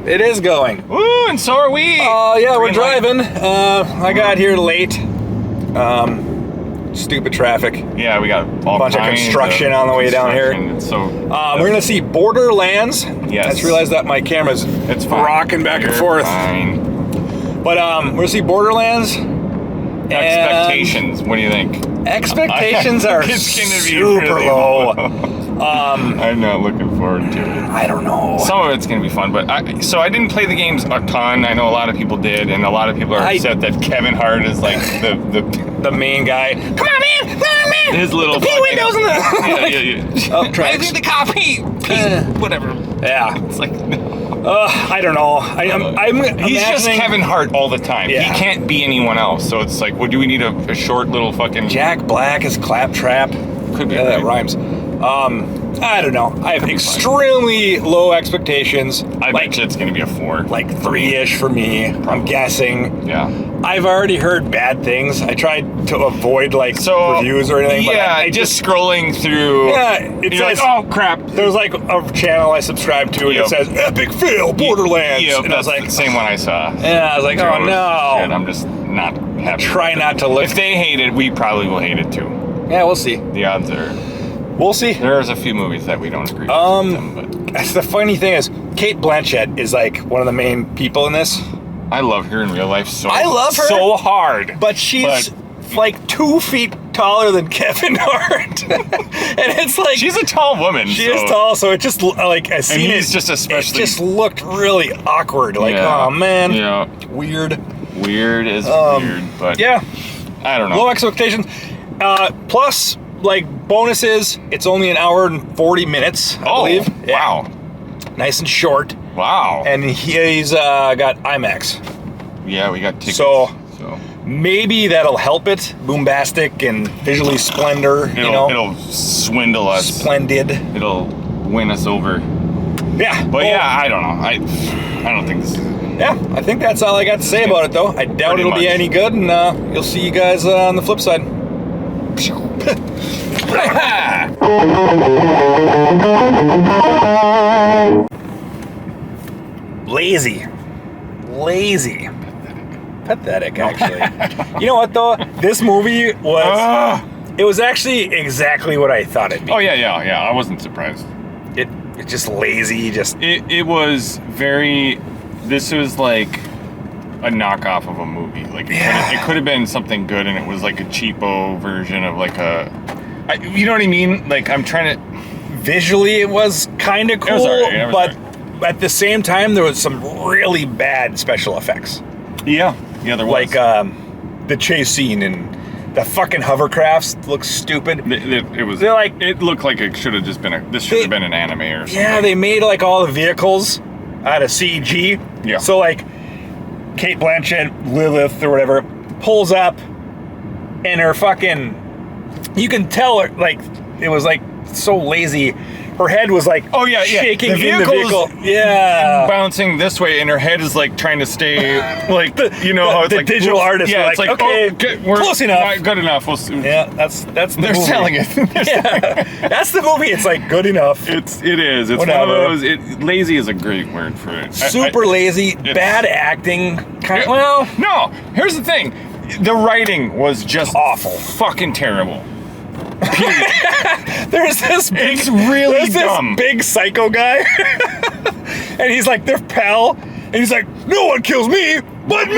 It is going. Woo, and so are we. Yeah, we're Green light. driving. I got here late. Stupid traffic. Yeah, we got all A bunch of kinds construction on the way down here. construction. So We're gonna see Borderlands. Yes. I just realized that my camera's it's fine. rocking back and You're forth. Fine. But we're gonna see Borderlands. and Expectations. What do you think? Expectations are It's gonna be super really low. I'm not looking forward to it. I don't know. Some of it's going to be fun, but I didn't play the games a ton. I know a lot of people did, and a lot of people are upset that Kevin Hart is like the main guy. Come on, man! Come on, man! his little the windows in the yeah. up tracks. the copy, whatever. Yeah, It's like I don't know. I'm he's just imagining Kevin Hart all the time. Yeah. He can't be anyone else. So it's like, what do we need a short little fucking? Jack Black as Claptrap. Could be Yeah, that right. rhymes. I don't know. I have extremely low expectations. I bet you it's going to be a 4. Like 3-ish for me. I'm guessing. Yeah. I've already heard bad things. I tried to avoid reviews or anything. Yeah, but I just scrolling through. Yeah, it you're says, like, oh crap. There's like a channel I subscribe to and Yep. it says epic fail Borderlands. Yep, and I was that's like, the same one I saw. yeah, I was like, oh no. Shit, I'm just not happy. Try not to look. If they hate it, we probably will hate it too. Yeah, we'll see. The odds are. We'll see. There's a few movies that we don't agree with them, but That's the funny thing is, Kate Blanchett is like one of the main people in this. I love her in real life so I love her. so hard. But she's like 2 feet taller than Kevin Hart. And it's like She's a tall woman. she is tall, so it just like I seen he's it. just especially- It just looked really awkward. Like, Yeah. oh man, Yeah. weird. Weird is weird, but Yeah, I don't know. low expectations. Plus, like bonuses, it's only an hour and 40 minutes, I believe. Yeah. Wow. Nice and short. Wow. And he's got IMAX. Yeah, we got tickets. So maybe that'll help it. Boombastic and visually splendor, it'll swindle us. Splendid. It'll win us over. Yeah. But yeah, I don't know. I don't think this is. Yeah, I think that's all I got to say about it, though. I doubt Pretty it'll be much. any good, and you'll see you guys on the flip side. Lazy. Pathetic, actually. You know what, though? This movie was... It was actually exactly what I thought it'd be. Oh yeah. I wasn't surprised. It's just lazy, just... It was very. This was like a knockoff of a movie. Like it could have been something good, and it was like a cheapo version of like you know what I mean? Like I'm trying to. Visually, it was kind of cool, It was but alright. at the same time, there was some really bad special effects. Yeah, there was. Like the chase scene and the fucking hovercrafts look stupid. It was. They're like- It looked like it should have just been This should have been an anime or something. Yeah, they made like all the vehicles out of CG. Yeah. So like Kate Blanchett, Lilith or whatever, pulls up and her fucking, you can tell her, like, it was like so lazy. Her head was like shaking The in the vehicle. Yeah. bouncing this way, and her head is like trying to stay like how it's the like digital artists Yeah, were it's like, like okay, we're close enough. not good enough. We'll see. Yeah, that's the They're movie. selling it. Yeah, that's the movie. It's like good enough. It is. It's Whatever. one of those. Lazy is a great word for it. Super lazy, bad acting. No. Here's the thing. The writing was just Awful. fucking terrible. Period. There's this big, It's really there's this dumb. big psycho guy, and he's like their pal, and he's like, no one kills me but me.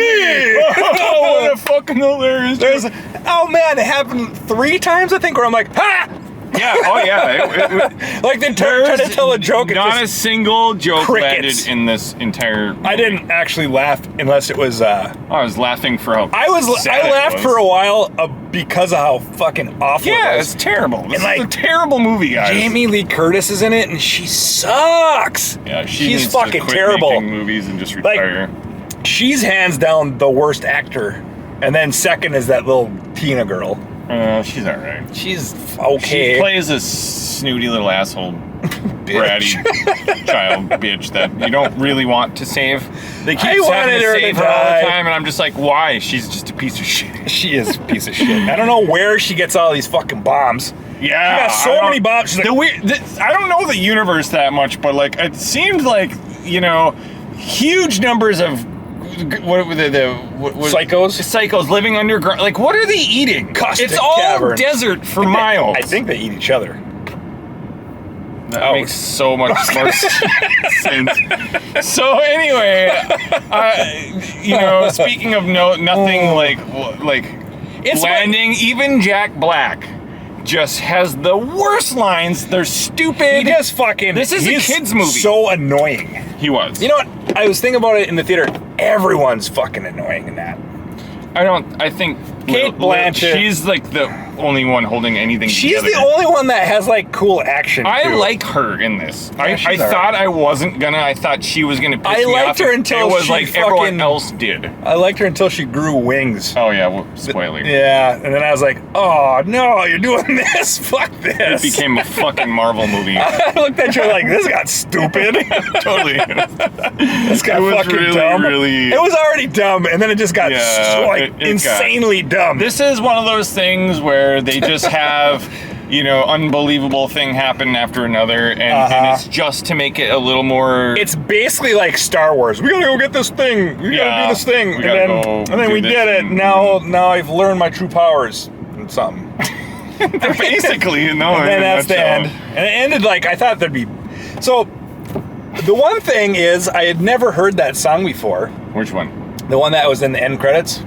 Oh, what a fucking hilarious. Oh man, it happened 3 times I think, where I'm like, ha! Yeah. Oh yeah. Like they try to tell a joke. and Not a just, single joke crickets. landed in this entire. I didn't actually laugh unless it was. I was laughing for how. I sad it laughed was. for a while because of how fucking awful Yeah, it it's was. terrible. This And, is a terrible movie, guys. Jamie Lee Curtis is in it, and she sucks. Yeah, she's needs to fucking quit terrible. making movies and just retire. She's hands down the worst actor, and then second is that little Tina girl. She's all right. She's okay. She plays a snooty little asshole, bratty child bitch that you don't really want to save. They keep I having wanted to her to save her all die. the time, and I'm just like, why? She's just a piece of shit. She is a piece of shit. I don't know where she gets all these fucking bombs. Yeah, She got so many bombs. She's like, I don't know the universe that much, but like it seemed like huge numbers of what Psychos living underground. Like, what are they eating? Caustic It's all cavern. desert for miles. I think they eat each other. That makes so much more sense. So anyway, speaking of nothing like It's landing, even Jack Black just has the worst lines. They're stupid. He just fucking. This is a he's kid's movie. So annoying. He was. You know what? I was thinking about it in the theater. Everyone's fucking annoying in that. I think Kate Blanchett. She's like the only one holding anything She's together. the only one that has like cool action. I too. like her in this. I she's thought alright. I wasn't gonna. I thought she was gonna piss I me liked off. her until it was she like everyone fucking- else did. I liked her until she grew wings. Oh yeah, well, spoiler. Yeah, and then I was like, oh no, you're doing this. Fuck It this. became a fucking Marvel movie. I looked at you like, this got stupid. Totally. This got It was fucking really, dumb. really- It was already dumb, and then it just got Yeah, it got- insanely dumb. This is one of those things where they just have, unbelievable thing happen after another, and it's just to make it a little more. It's basically like Star Wars. We gotta go get this thing. We gotta do this thing, we gotta go and then do we this did it. and- Now I've learned my true powers and something. basically, And then that's the end. And it ended like I thought there'd be. So, the one thing is, I had never heard that song before. Which one? The one that was in the end credits,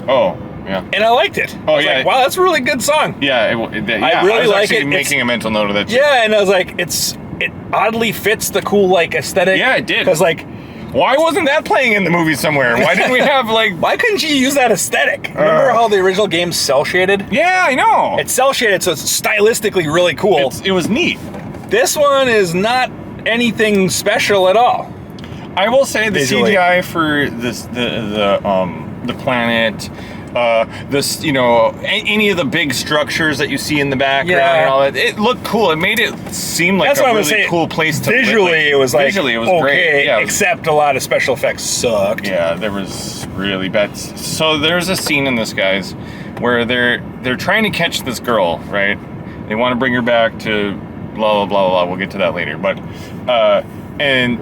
Oh, yeah. and I liked it. I was yeah. like, wow, that's a really good song. Yeah, I I really was like actually it. making a mental note of that. Yeah, and I was like, it oddly fits the cool like aesthetic. Yeah, it did. Because like, Why wasn't that playing in the movie somewhere? Why didn't we have like? why couldn't you use that aesthetic? Remember how the original game's cell shaded? Yeah, I know. It's cell shaded, so it's stylistically really cool. It was neat. This one is not anything special at all. I will say the Visually. CGI for this the planet, any of the big structures that you see in the background Yeah. and all that, it looked cool. It made it seem like That's a what I'm really saying. cool place to live. Visually, it was like visually it was okay, great. Yeah, it was- except a lot of special effects sucked. yeah, there was really bad. So there's a scene in this, guys, where they're trying to catch this girl, right? They want to bring her back to blah blah blah blah. We'll get to that later, but and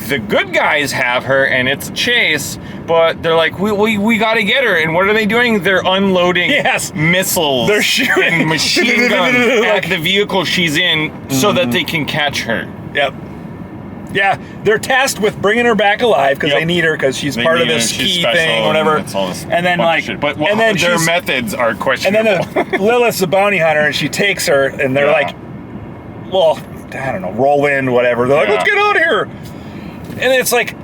the good guys have her, and it's a chase. But they're like, we got to get her. And what are they doing? They're unloading Yes. missiles They're shooting. and machine guns Like- at the vehicle she's in so that they can catch her. Yep. Yeah, they're tasked with bringing her back alive because Yep. they need her because she's They part of need her, this she's key special, thing, whatever. And, it's all this And then bunch of like, shit. But and then their she's, methods are and questionable. then Lilith's the bounty hunter, and she takes her, and they're Yeah. like, well, I don't know, roll in, whatever. They're like, Yeah. let's get out of here. And it's like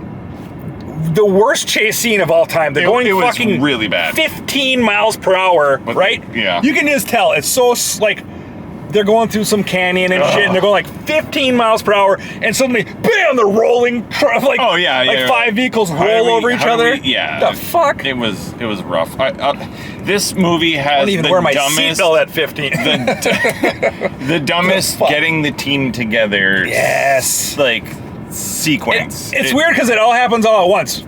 the worst chase scene of all time. They're going it was fucking really bad. 15 miles per hour, But- right? yeah. You can just tell. It's so like they're going through some canyon and shit, and they're going like 15 miles per hour, and suddenly, bam! They're rolling, like Oh, yeah, like yeah. 5 vehicles How do roll we- over each how do other. we- yeah. The fuck? It was rough. This movie I has don't even the wear my dumbest, seatbelt at 15. the dumbest Fuck. getting the team together. Yes. Like sequence. It's weird because it all happens all at once.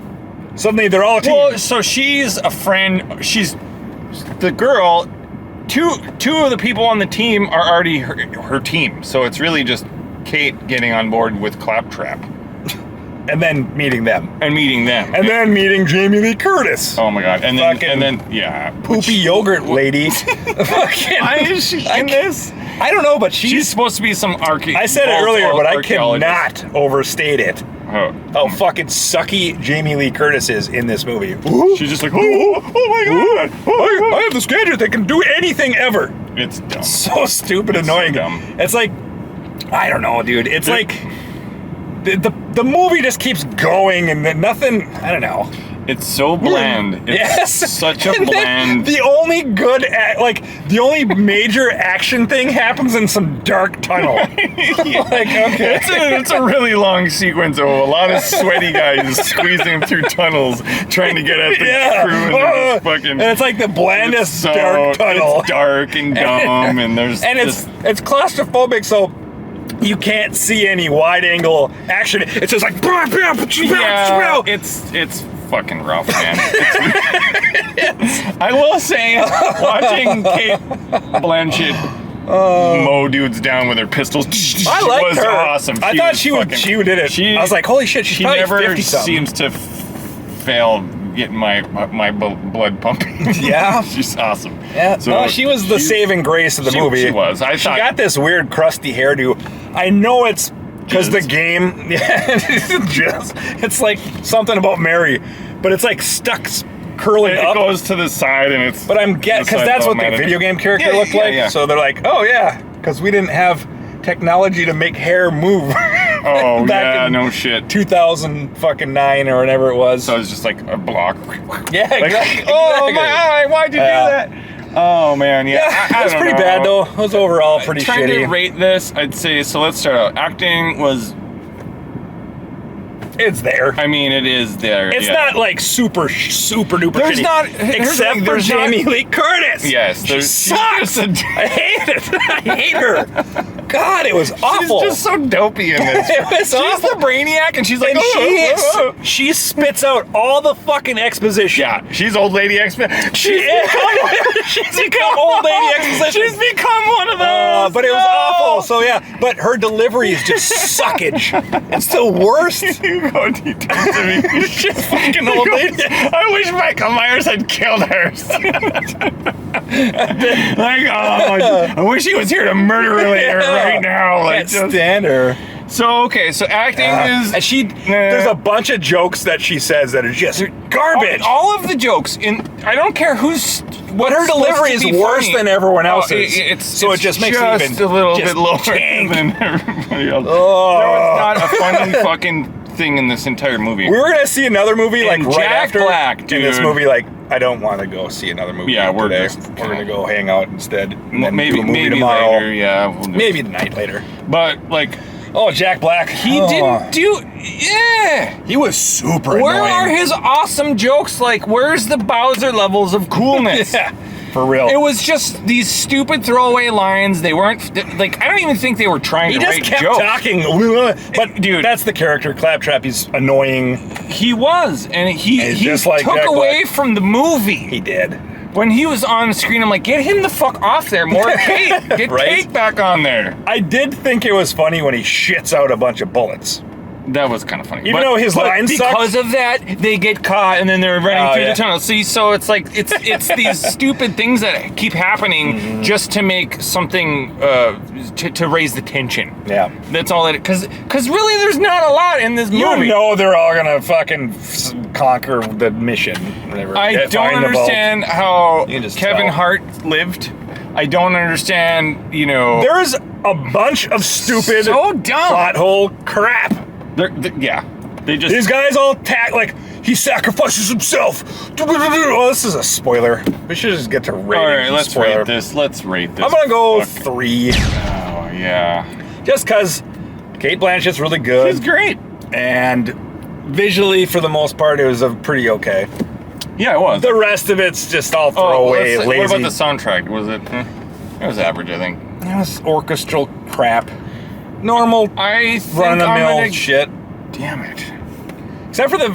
Suddenly they're all a team. Well, so she's a friend. She's the girl. Two of the people on the team are already her team. So it's really just Kate getting on board with Claptrap and then meeting them. and meeting them. And then meeting Jamie Lee Curtis. oh my god! And Fucking then yeah, Poopy yogurt lady. Fucking, Why is she in this? I don't know, but She's supposed to be some I said it earlier, but I archaeologist. cannot overstate it. Oh. How fucking sucky Jamie Lee Curtis is in this movie. She's just like, oh my god! I have this gadget that can do anything ever. It's dumb. So stupid, It's so annoying. dumb. It's like, I don't know, dude. It's The- like the movie just keeps going and then nothing. I don't know. It's so bland. It's Yes, such a And then bland. The only good, the only major action thing happens in some dark tunnel. Like, okay. It's a really long sequence of a lot of sweaty guys squeezing through tunnels trying to get at the crew, and they're just fucking. And it's like the blandest so- dark tunnel. It's dark and dumb, and there's And just, it's claustrophobic, so you can't see any wide angle action. It's just like yeah, it's fucking rough, man. I will say, watching Kate Blanchett mow dudes down with her pistols. I liked was her. awesome. I thought she did it. I was like, holy shit, she's she probably never 50-something. seems to fail getting my blood pumping. Yeah. She's awesome. Yeah, no, she was the saving grace of the movie. She was. She got this weird crusty hairdo. I know it's because the game, it's like something about Mary, but it's like stuck curling it up. goes to the side and it's. But I'm because that's what the video game character looked like. Yeah. So they're like, oh yeah, because we didn't have technology to make hair move. Oh Back yeah, in no shit. 2009 or whatever it was. So it's just like a block. Yeah, exactly. Oh my eye! Why'd you do that? Oh man, yeah. It was pretty bad though. It was overall pretty Trying shitty. to rate this, I'd say. So let's start out. Acting was. It's there. I mean, it is there. It's not like super duper There's shitty. not- except for there's not- Jamie Lee Curtis. Yes, she she's sucks. just I hate it. I hate her. God, it was awful. She's just so dopey in this. It was She's awful. the brainiac, and she's like, And oh. she spits out all the fucking exposition. Yeah, she's old lady X-Men. She's become old lady exposition. She's become one of those. But it was awful. So yeah, but her delivery is just suckage. It's the worst. You go details to me. She's fucking old lady. I wish Michael Myers had killed her. Like, oh, I wish he was here to murder her later right now. Like, Can't stand her. So okay, so acting is. And there's a bunch of jokes that she says that are just garbage. All of the jokes in. I don't care who's. But her delivery is worse than everyone else's. So it just makes it even a little just bit lower jank. than everybody else. Oh. There was not a funny fucking thing in this entire movie. We were gonna see another movie like And right Jack after. Black, And this dude. movie, like, I don't want to go see another movie. Yeah, we're today. just We're gonna go hang out instead. And then maybe do a movie maybe tomorrow. later. Yeah, we'll do Maybe the night later. But like Oh, Jack Black. he didn't do. Yeah. He was super Where annoying. are his awesome jokes? Like, where's the Bowser levels of coolness? Yeah, for real. It was just these stupid throwaway lines. They weren't like I don't even think they were trying He to just write kept jokes. talking. But Dude. that's the character. Claptrap. He's annoying. He was, and he just like took Jack away Black. from the movie. He did. When he was on screen, I'm like, get him the fuck off there. More cake. Get Right? cake back on there. I did think it was funny when he shits out a bunch of bullets. That was kind of funny. Even though his lines sucked? because of that, they get caught and then they're running Oh, through yeah. the tunnel. See, so it's like it's these stupid things that keep happening Mm-hmm. just to make something to raise the tension. Yeah. That's all it. Because really, there's not a lot in this You movie. know they're all gonna fucking conquer the mission. Whatever. I Find don't the vault. understand how You can just Kevin tell. Hart lived. I don't understand, There's a bunch of stupid So dumb. plot hole crap. Yeah. They just. These guys all like he sacrifices himself. Oh, this is a spoiler. We should just get to rating. All right, let's spoiler. rate this. Let's rate this. I'm gonna go Fuck. 3, Oh, yeah. just because Kate Blanchett's really good. She's great. And visually, for the most part, it was a pretty okay. Yeah, it was. The rest of it's just all Oh, throwaway, what lazy. about the soundtrack? Was it? It was average, I think. It was orchestral crap. Normal I think run-of-the-mill shit. Damn it. Except for the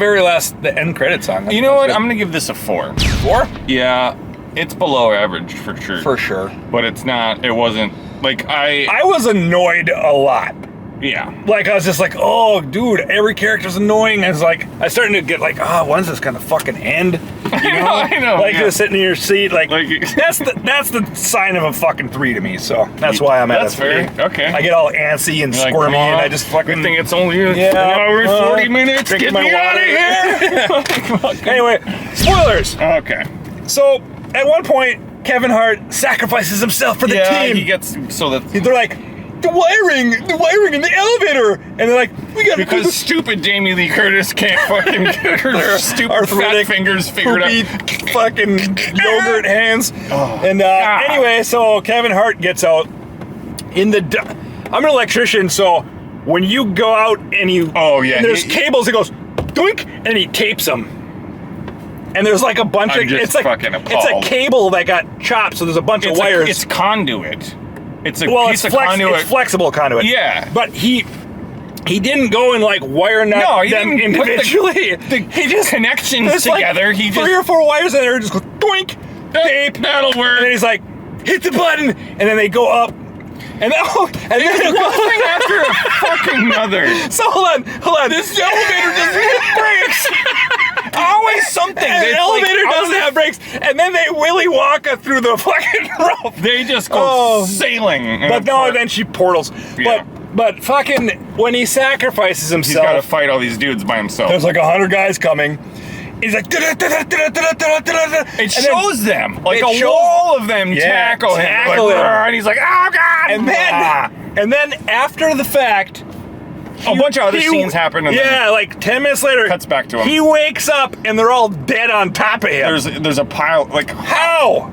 the end credit song. You know what? I'm gonna give this a 4. 4? Yeah, it's below average for sure. For sure. But it's not. It wasn't like I was annoyed a lot. Yeah. Like, I was just like, oh, dude, every character's annoying. I was like, I started to get like, when's this gonna fucking end? You know? I know, Like, yeah. just sitting in your seat, like that's the sign of a fucking 3 to me. So that's why I'm at That's a 3. fair. Okay. I get all antsy and You're like, squirmy, "Come and I on, just fucking good thing it's only an Yeah, hour, 40 minutes. drinking Get my me out water. of here. Anyway, spoilers. Okay. So at one point, Kevin Hart sacrifices himself for the Yeah, team. he gets so that They're like, the wiring in the elevator, and they're like, we gotta do because this stupid Jamie Lee Curtis can't fucking get her stupid fat arthritic, fingers figured poopy, out. fucking yogurt hands. And God. anyway, so Kevin Hart gets out in the. I'm an electrician, so when you go out and you, Oh, yeah, and there's he- cables, it goes doink, and he tapes them. And there's like a bunch I'm of just it's like fucking it's appalled. a cable that got chopped, so there's a bunch of wires. It's conduit. It's a well, piece it's of conduit. It's flexible conduit. Yeah. but he didn't go and like wire nut No, he them didn't put the- individually. he just connections there's like together. He just 3 or 4 wires in there, just goes doink, tape, that'll and work. then he's like, hit the button, and then they go up, And then it'll One go thing after a fucking another. So hold on. This elevator doesn't have brakes. Always something. And the elevator doesn't have brakes, and then they Willy Wonka through the fucking roof. They just go sailing. But no, then she portals. Yeah. But fucking when he sacrifices He's got to himself, fight all these dudes by himself. there's like 100 guys coming. He's like, It shows them. Like it a shows- wall of them Yeah, tackle him. tackle Like, him. and he's like, oh, God. and then after the fact, a bunch of other scenes happen. And yeah, like 10 minutes later, Cuts back to him. He wakes up and they're all dead on top of him. there's a pile. Like, How?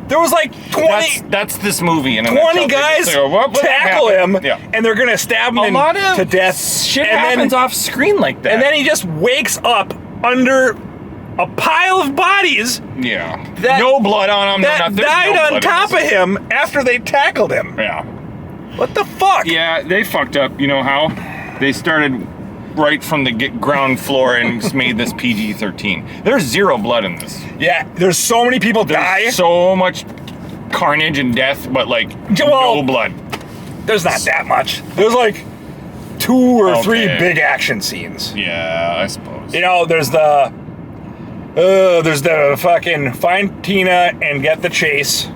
There was like 20, that's this movie. In a 20 nutshell. They guys just go, what tackle him, happened? Yeah. and they're gonna stab him A lot of to death. shit and happens then, off screen like that. and then he just wakes up under a pile of bodies yeah. that- No blood on him. that there's died no on blood in top this. of him after they tackled him. Yeah. What the fuck? Yeah, they fucked up. You know how? They started right from the ground floor and just made this PG-13. There's zero blood in this. Yeah, there's so many people die. There's so much carnage and death, but like Well, no blood. There's not that much. There's like 2 or 3 Okay. big action scenes. Yeah, I suppose. You know, there's the fucking find Tina and get the chase,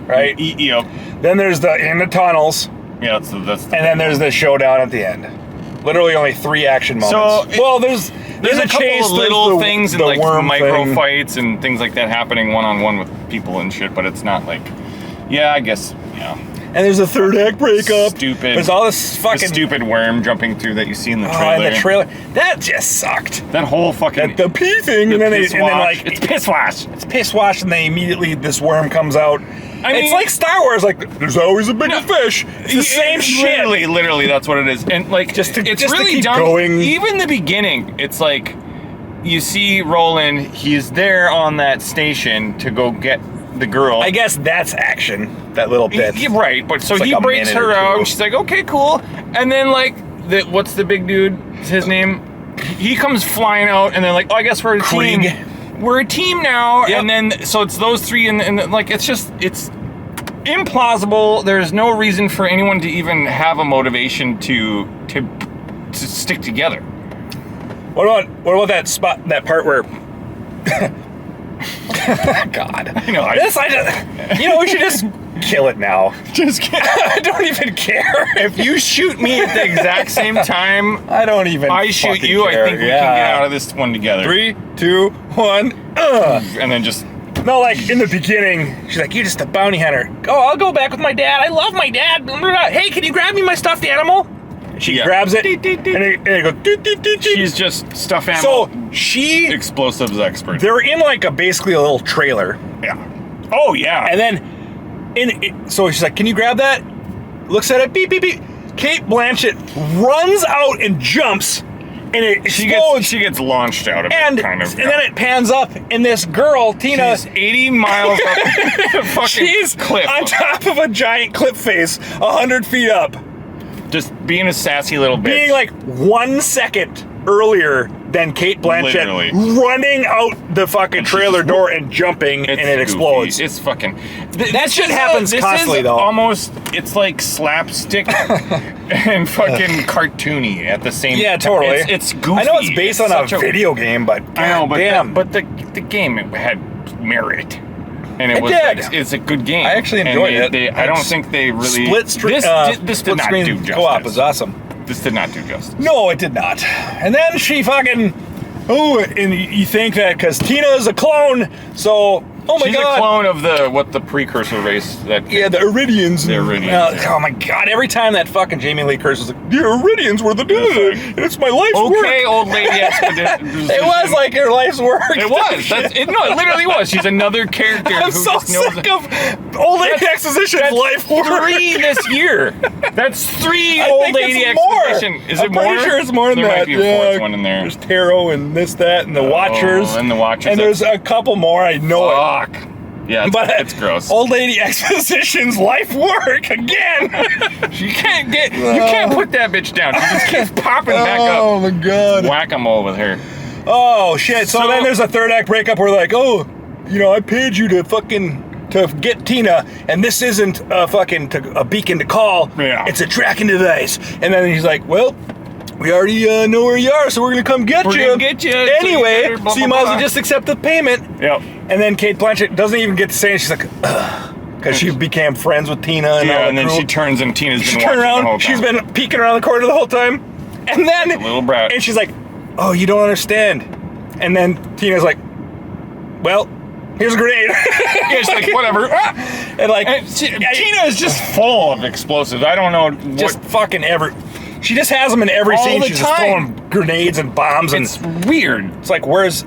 right? Yep. Then there's the in the tunnels, Yeah, that's and then there's the showdown at the end. Literally only 3 action moments. So, there's There's a couple chase, of there's little the- things and the like worm micro thing. fights and things like that happening one-on-one with people and shit, but it's not like, yeah, I guess, yeah. And there's a third act breakup. Stupid. There's all this The fucking stupid worm jumping through that you see in the Oh, trailer. and the trailer. That just sucked. That whole fucking The pee thing, the and then piss wash. It's piss wash. it's piss wash, and then immediately this worm comes out. I mean- it's like Star Wars. Like there's always a bigger fish. It's the same shit. Literally, that's what it is. And like, Just to- it's just to really keep dumb. going. Even the beginning, it's like you see Roland. He's there on that station to go get the girl. I guess that's action. That little bit. Yeah, right, but so It's like he a breaks minute her or out. two. And she's like, okay, cool. And then like, what's the big dude? His name? He comes flying out, and they're like, oh, I guess we're a Krieg. team. We're a team now. Yep. And then so it's those 3, and like it's implausible. There's no reason for anyone to even have a motivation to stick together. What about that spot? That part where. God. I know. We should just kill it now. just kidding. I don't even care. If you shoot me at the exact same time I don't even. I shoot fucking you, care. I think we can get out of this one together. 3, 2, 1. And then just No, like in the beginning, she's like, "You're just a bounty hunter." Oh, I'll go back with my dad. I love my dad. Blah, blah, blah. Hey, can you grab me my stuffed animal? She Yeah. grabs it, and it goes. Doot, doot, doot, doot. she's just stuff ammo. So she, Explosives expert. they're in like basically a little trailer, Yeah. Oh yeah. and then so she's like, "Can you grab that?" Looks at it, beep beep beep. Kate Blanchett runs out and jumps, and it she explodes. gets launched out of and, it, kind of. and then it pans up, and this girl, Tina, she's 80 miles up the fucking she's cliff, on top of a giant cliff face, 100 feet up, just being a sassy little bitch. being like 1 second earlier than Kate Blanchett Literally. running out the fucking trailer door and jumping, and it goofy. explodes. It's fucking. That shit happens constantly, though. Almost, it's like slapstick and fucking cartoony at the same. Yeah, totally. It's goofy. I know it's based on a such video game, but I know, but damn. the game had merit, and it was did. like, it's a good game. I actually And enjoyed it. I don't think they really This This did split not screen do justice. co-op was awesome. This did not do justice. No, it did not. And then she fucking. Oh, and you think that because Tina is a clone, so. Oh my She's god. a clone of the precursor race that. Yeah, the Iridians. The Iridians, yeah. Oh my god, every time that fucking Jamie Lee Curtis was like, the Iridians were the dude, like, and it's my life's work. Okay, old lady expedition. It was like her life's work. It was. No, it literally was. She's another character I'm who so just knows sick of old lady exposition's life work. 3 this year. That's 3 I old think lady it's more. exposition. Is I'm it more? pretty sure it's more than there that. Might be a 4th one in there. There's Tarot and this, that, and the Watchers. and the Watchers. And there's a couple more. I know it. Fuck. Yeah, But it's gross. Old lady exposition's life work again. You can't put that bitch down. She just keeps popping back Oh up. my god. Whack-a-mole with her. Oh shit. So So- then there's a third act breakup where like, oh, I paid you to fucking to get Tina, and this isn't a beacon to call. Yeah. It's a tracking device. And then he's like, well, we already know where you are, so we're going to come get We're you. gonna get you. Anyway, blah, so you blah, might as well blah. just accept the payment. Yep. And then Kate Blanchett doesn't even get to say it. She's like, because she became friends with Tina. And all Yeah, the and then crew. she turns and Tina's She been turned watching the whole around. time. She's been peeking around the corner the whole time. And then A little brat. And she's like, "Oh, you don't understand." And then Tina's like, "Well, here's a grenade." Yeah, she's like, whatever. And like, Tina is just full of explosives. I don't know just what. fucking she just has them in every All scene. the She's just time. throwing grenades and bombs, and It's weird. it's like,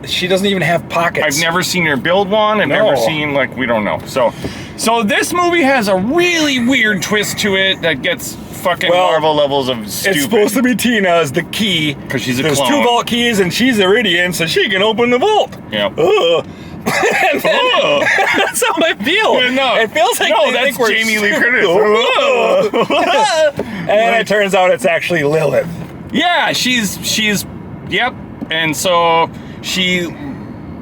she doesn't even have pockets. I've never seen her build one. I've No. never seen, like, we don't know. So this movie has a really weird twist to it that gets fucking Well, Marvel levels of stupid. It's supposed to be Tina as the key. 'Cause she's a There's clone. 2 vault keys, and she's Iridian, so she can open the vault. Yep. Ugh. And then, Ugh. that's how I feel. Yeah, no. It feels like No, they that's think we're Jamie Lee Ugh. Curtis. And then it turns out it's actually Lilith. Yeah, she's yep. And so she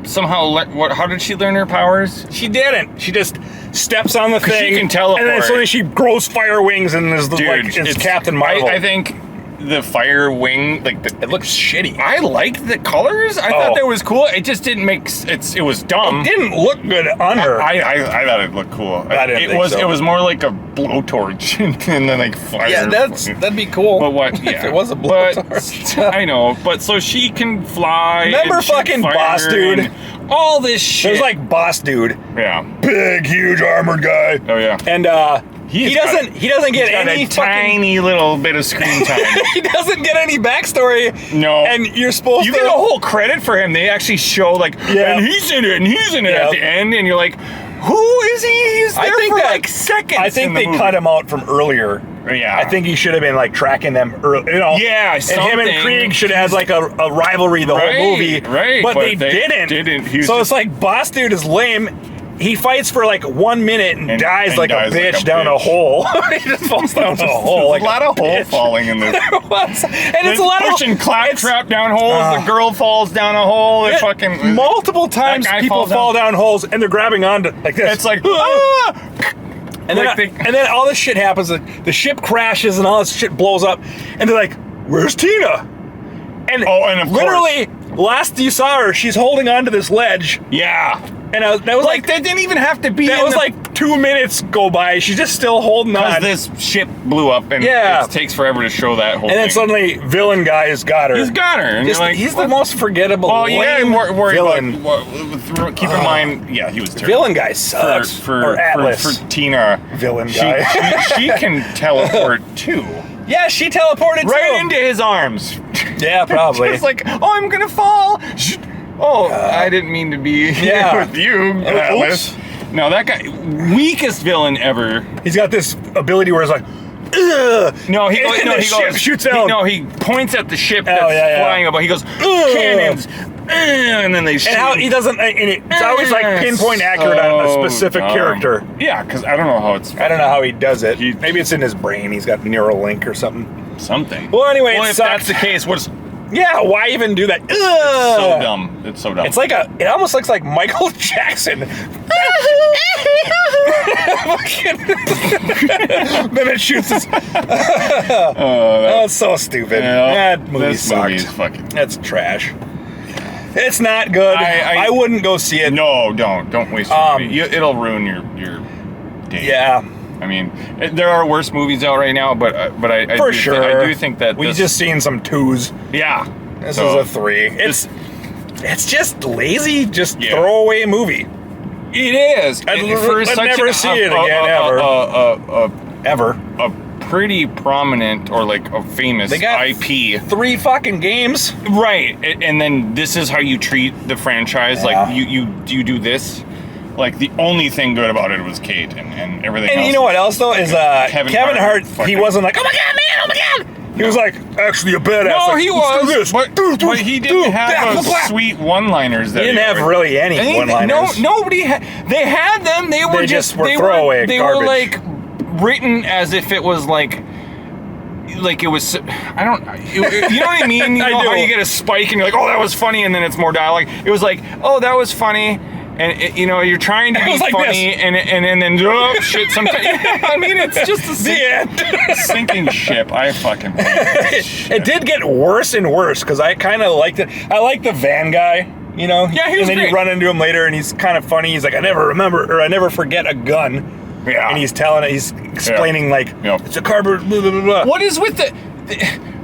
somehow how did she learn her powers? She didn't. She just steps on the 'Cause she thing, can teleport. and then suddenly she grows fire wings and is It's Captain Marvel. I think the fire wing, like it looks shitty. I liked the colors. I thought that was cool. It just didn't make it was dumb. It didn't look good on her. I thought it looked cool. I didn't think so. It was more like a blowtorch and then like fire. Yeah, that'd be cool. But what? Yeah, if it was a But blowtorch. I know. But so she can fly. Remember and shoot fucking fire Boss Dude? and all this shit. There's like Boss Dude, yeah. big, huge, armored guy, Oh yeah. and he doesn't get Got any a tiny little bit of screen time. he doesn't get any backstory. No. And you're supposed You to get a whole credit for him. They actually show like, Yeah. and he's in it, and he's in it Yeah. at the end, and you're like, who is he? He's there for like seconds. I think in the they movie. cut him out from earlier. Yeah. I think he should have been like tracking them early, you know. Yeah, and him and something. Krieg should have had like a rivalry the Right, whole movie. right, But but they they didn't. didn't. He was So just- it's like Boss Dude is lame. He fights for like 1 minute and dies and like dies a like bitch a down a bitch. hole. He just falls down a hole. There's a lot of hole bitch. falling in this. There was. And it's a lot pushing of claptrap down holes. The girl falls down a hole. It fucking multiple times guy people falls fall down holes and they're grabbing onto like this. It's like, And then, Like they- and then all this shit happens. Like, the ship crashes and all this shit blows up. And they're like, "Where's Tina?" And and of literally, last you saw her, she's holding onto this ledge. yeah. And that was Like, that didn't even have to be. that in was the- like 2 minutes go by. She's just still holding because on. this ship blew up, and Yeah. it takes forever to show that whole And then thing. suddenly, villain guy has got her. He's got her, and Just- you're like, he's what? the most forgettable. Well, yeah, lame I'm worried villain. about. Keep in mind, yeah, he was terrible. Villain guy sucks. or Atlas. For Tina, Villain she, guy. she can teleport too, Yeah, she teleported right too. into his arms. Yeah, probably. It's like, oh, I'm gonna fall. Oh, I didn't mean to be Yeah. with you, Atlas. oops. No, that guy, weakest villain ever. He's got this ability where it's like, ugh. No, he And no, the he ship goes. shoots he, out. no, he points at the ship that's yeah. flying above. He goes, cannons, and then they shoot. And how he doesn't, and it's always like pinpoint accurate on a So specific dumb. character. Yeah, because I don't know how it's. I don't know how he does it. He- Maybe it's in his brain. He's got Neuralink or something. Something. Well, anyway, it if sucks. that's the case, what's Yeah, why even do that? Ugh. so dumb? It's so dumb. It's like it almost looks like Michael Jackson. Then it shoots his. Oh, it's so stupid. Yeah, That movie this sucked. movie is fucking. That's trash. It's not good. I- I wouldn't go see it. No, don't waste your movie. It'll ruin your day. Yeah, I mean, there are worse movies out right now, but I for do sure. I do think that we this, just seen some 2s. yeah. This So, is a 3. It's just lazy, just Yeah. throwaway movie. It is. I'd For never see it again, ever. Ever. A pretty prominent or like a famous They got IP. 3 fucking games. Right, and then this is how you treat the franchise. Yeah. Like you do this. Like the only thing good about it was Kate and everything else. And you know what else though is Kevin Hart. He fucking- wasn't like, oh my god, man, oh my god. He was like actually a badass. No, like, he "Let's do was, this. but he didn't have those blah, blah." sweet one-liners. That He didn't have really any one-liners. Nobody. They had them. They were They just just were they throwaway were, they garbage. were like written as if it was like it was. I don't. You know what I mean? You I know do. how you get a spike and you're like, oh, that was funny, and then it's more dialogue. It was like, oh, that was funny. And you're trying to It be was like funny, and then oh, shit. Sometimes I mean, it's just a The end. sinking ship. I fucking hate this shit. It did get worse and worse because I kind of liked it. I like the van guy, you know. Yeah, he was And then great. you run into him later, and he's kind of funny. He's like, I never forget a gun. Yeah. And he's explaining like, Yeah. it's a carbon. Blah, blah, blah, blah. What is with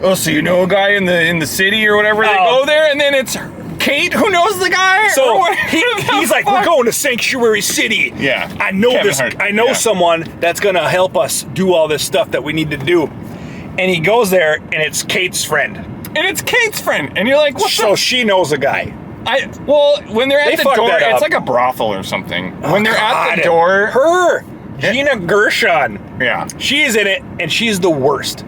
oh, so you know a guy in the city or whatever? They Oh. go there, and then it's Kate who knows the guy. So or what? he's like, we're going to Sanctuary City. Yeah. I know Kevin this. Hart, I know yeah. someone that's gonna help us do all this stuff that we need to do. And he goes there, and it's Kate's friend. And it's Kate's friend, and you're like, what So she knows a guy. when they're They at the fucked door, that up. it's like a brothel or something. When they're at God, the door, her, Gina Gershon. yeah. She's in it, and she's the worst.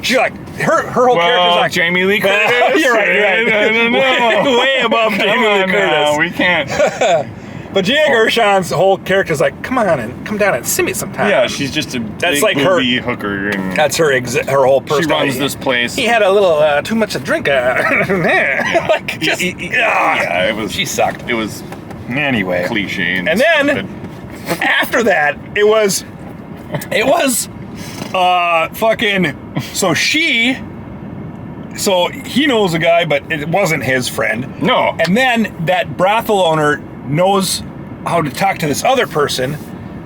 She's like her whole character's Well, like Jamie Lee Curtis. Well, you're right. I don't know. way above Come Jamie Lee on now, Curtis. we can't. But Gina Gershon's whole character's like, come down and see me sometime. Yeah, she's just a That's big like her- booby hooker. And That's her her whole she personality. runs this place. He had a little too much to drink. Like just yeah, it was. she sucked. It was Anyway, cliche. and then stupid. after that, it was fucking. So he knows a guy, but it wasn't his friend. No. And then that brothel owner knows how to talk to this other person,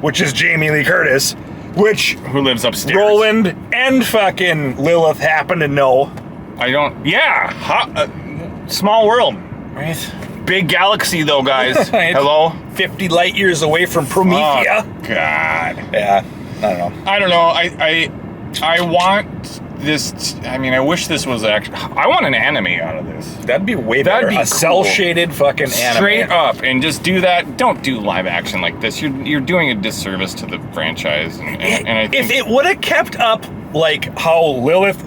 which is Jamie Lee Curtis, which Who lives upstairs? Roland and fucking Lilith happen to know. I don't. Yeah. Small world. Right? Big galaxy, though, guys. Right. Hello? 50 light years away from Promethea. Oh, God. Yeah, I don't know. I don't know. I want this. I mean, I wish this was actually. I want an anime out of this. That'd be way That'd better. be a cool. cell-shaded fucking anime. Straight up, and just do that. Don't do live action like this. You're doing a disservice to the franchise. And I think, If it would have kept up like how Lilith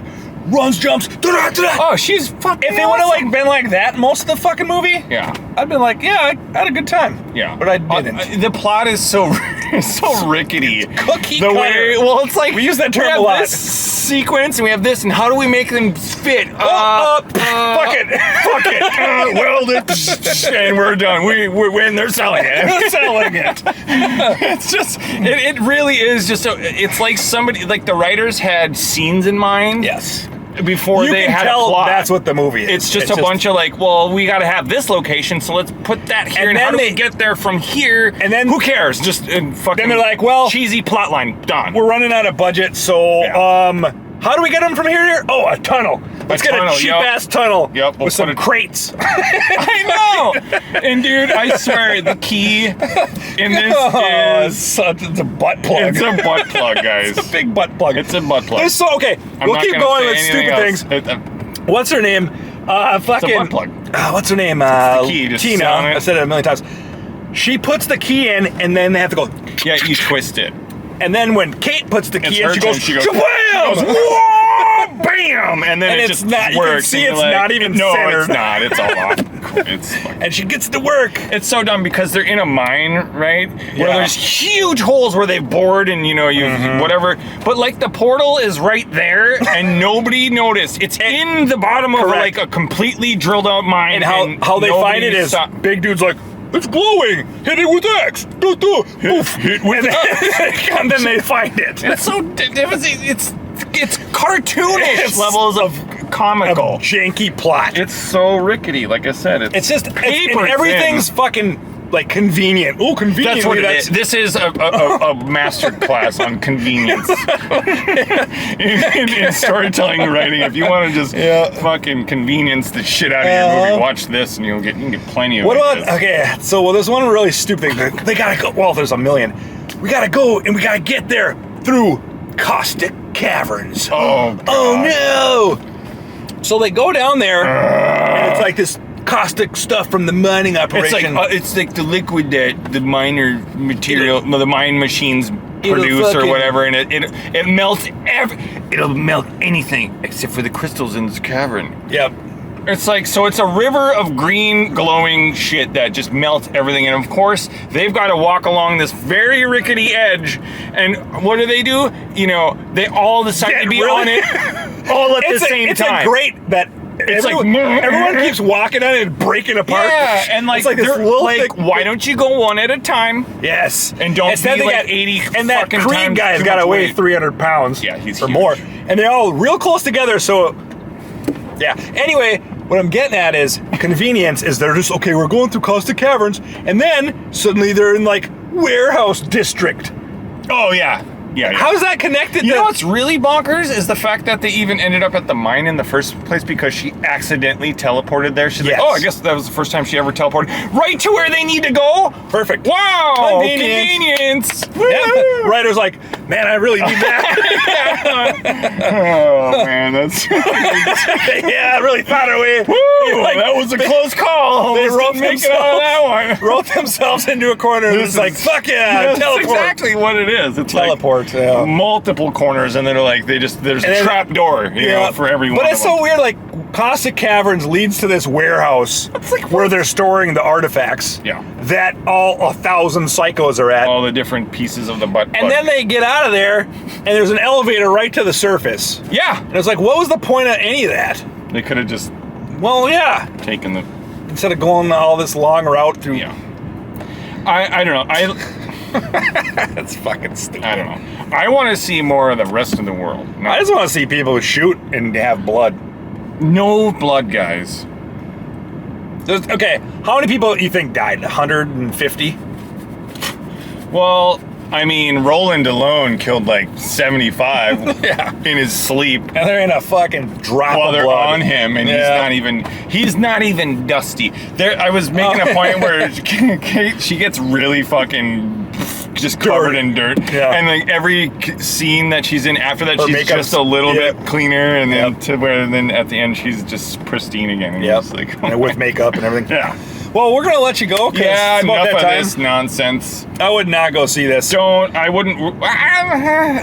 runs, jumps, da-da-da-da. oh, she's fucking. If it would have awesome. like been like that most of the fucking movie, Yeah. I'd been like, yeah, I had a good time. Yeah, But I didn't. The plot is so so rickety. Cookie the cutter. way, well, it's like We use that term we have a lot. This sequence, and we have this, and how do we make them fit? Fuck it. Fuck it. Weld it, and we're done. We win. They're selling it. They're selling it. It's just, it really is just. It's like somebody, like the writers had scenes in mind. Yes. Before You they can had tell a plot. that's what the movie is. It's just a bunch of like, well, we got to have this location, so let's put that here. And And, how then do we they- get there from here? And then- who cares? Just fucking. Then they're like, well- cheesy plot line done. We're running out of budget, so Yeah. how do we get them from here to here? Oh, a tunnel. Let's get tunnel, a cheap yep. ass tunnel Yep, we'll with some put it- crates. I know. And dude, I swear, the key in this is it's a butt plug. it's a butt plug, guys. It's a big butt plug. It's a butt plug. There's so okay. I'm we'll not keep gonna going say with anything stupid else. things. What's her name? Fucking butt plug. what's her name? the key, just Tina. selling it. I said it a million times. She puts the key in, and then they have to go. Yeah, you twist it. And then when Kate puts the It's key in, her she turn. goes, She goes, "Shabam!" whoa, bam, and then And it it's just not- you can works. see and it's you're not even no, centered. it's not. It's all off. It's fucking. And she gets to work. It's so dumb because they're in a mine, right? Where Yeah. there's huge holes where they've bored and you whatever. But like the portal is right there and nobody noticed. It's in the bottom of Correct. like a completely drilled out mine. And how they find it is saw- big dude's like, it's glowing. Hit it with X. Do, do. Oof. hit with and then they find it. It's so it's cartoonish It's levels of A comical. janky plot. It's so rickety, like I said. It's just paper and everything's thin. fucking like convenient. Oh, convenient. That's what it is. This is a master class on convenience in storytelling and writing. If you want to just fucking convenience the shit out of your movie, watch this and you can get plenty of. What ideas. about okay? So there's one really stupid thing. They gotta go. Well, there's a million. We gotta go and we gotta get there through Caustic Caverns. Oh, God. Oh no! So they go down there, and it's like this caustic stuff from the mining operation. It's like the liquid that the miner material, the mine machines produce or fucking- whatever, and it melts it'll melt anything except for the crystals in this cavern. Yep. It's like, so it's a river of green glowing shit that just melts everything. And of course, they've got to walk along this very rickety edge. And what do? They all decide to be really? on it all at the same it's time. a great that everyone keeps walking on it and breaking apart. Yeah, and like, it's like this they're little like, thick- why don't you go one at a time? Yes, And don't Instead be they like got 80 And that fucking Creed times guy's too got to much weigh weight. 300 pounds. Yeah, he's or huge. more, and they're all real close together. So, yeah. Anyway, what I'm getting at is convenience. Is they're just okay. We're going through Costa Caverns, and then suddenly they're in like warehouse district. Oh yeah. Yeah. How's that connected? You to know what's really bonkers is the fact that they even ended up at the mine in the first place because she accidentally teleported there. She's Yes. like, oh, I guess that was the first time she ever teleported right to where they need to go. Perfect. Wow, Convenience. convenience. Yeah, the writer's like, man, I really need that. Oh man, that's Yeah, I really thought it way. Woo, Like, that was a close call. they Almost wrote didn't make it out of that one. wrote themselves into a corner and it's like, fuck yeah, That's teleport. exactly what it is. It's Teleport, like yeah. multiple corners, and they're like there's And a then- trap door, you know, for everyone. But it's so weird, like Costa Caverns leads to this warehouse where they're storing the artifacts. Yeah. That all 1,000 psychos are at. all the different pieces of the butt. And then they get out of there and there's an elevator right to the surface. yeah, And it's like, what was the point of any of that? they could have just Well, yeah. taken the. Instead of going all this long route through. Yeah. I don't know. That's fucking stupid. I don't know. I want to see more of the rest of the world. I just want to see people shoot and have blood. No blood, guys. Okay, how many people you think died? 150? Well, I mean, Roland alone killed like 75 Yeah. in his sleep And there ain't a fucking drop while of they're blood. on him, and Yeah. he's not even dusty. There, I was making a point where Kate, she gets really fucking just covered in dirt, Yeah. and like every scene that she's in after that, Her she's makeup's- just a little yeah. bit cleaner, and then Yep. to where then at the end she's just pristine again. And Yep. it's like, And with makeup and everything. yeah. Well, we're gonna let you go. 'Cause Yeah, it's about enough that of time. this nonsense. I would not go see this. I wouldn't.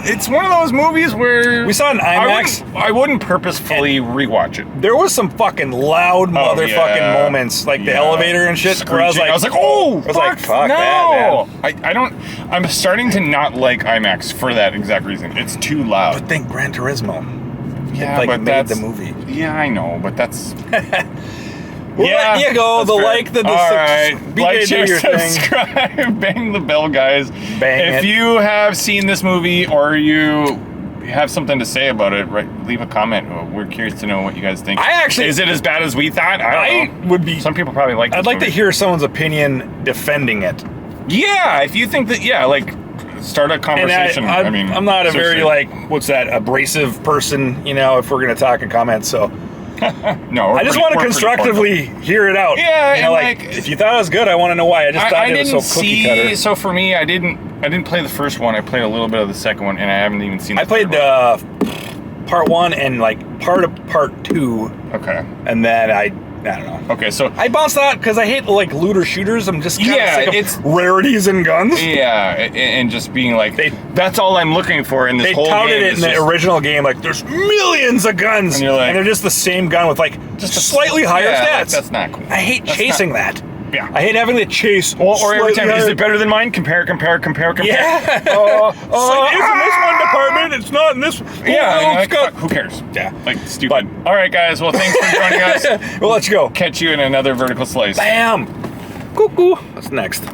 It's one of those movies where We saw it in IMAX. I wouldn't purposefully rewatch it. There was some fucking loud motherfucking yeah. moments, like the Yeah. elevator and shit. Where I was like, oh, I was like, fuck no. that, man. I don't. I'm starting to not like IMAX for that exact reason. It's too loud. But think Gran Turismo. Yeah, like but made that's the movie. Yeah, I know, but that's. We'll let you go. that's The fair. like, the all right. BJ, Like, do share, your thing. subscribe, bang the bell, guys. Bang if it. you have seen this movie or you have something to say about it, right, leave a comment. We're curious to know what you guys think. Is it as bad as we thought? I don't know. would be. Some people probably like. I'd this like to movie. hear someone's opinion defending it. Yeah, if you think that, yeah, like start a And conversation. I mean, I'm not a very seriously. what's that, abrasive person, you know, if we're gonna talk in comments. So No, I just want to constructively hear it out. Yeah, you know, and like if you thought it was good, I want to know why. I just thought I it was didn't so cookie see. cutter. So for me, I didn't play the first one. I played a little bit of the second one, and I haven't even seen. I played third one. part 1 and like part of part 2, Okay. and then I don't know. Okay, so I bounced out because I hate like looter shooters. I'm just kind Yeah, of sick of it's- rarities and guns. yeah, and just being like, They- that's all I'm looking for in this They whole touted game. it in is the just- original game like there's millions of guns, And you're like- they're just the same gun with like just slightly higher yeah, stats. like, that's not cool. I hate That's chasing that. Yeah. I hate having to chase. Or every slightly time, is higher- it better than mine? Compare. Yeah. It's It's in this one department. It's not in this. Yeah, Oh, like, it's got- fuck, who cares? Yeah. Like, stupid. All right, guys. Well, thanks for joining us. We'll let you go. Catch you in another vertical slice. Bam. Cuckoo. What's next?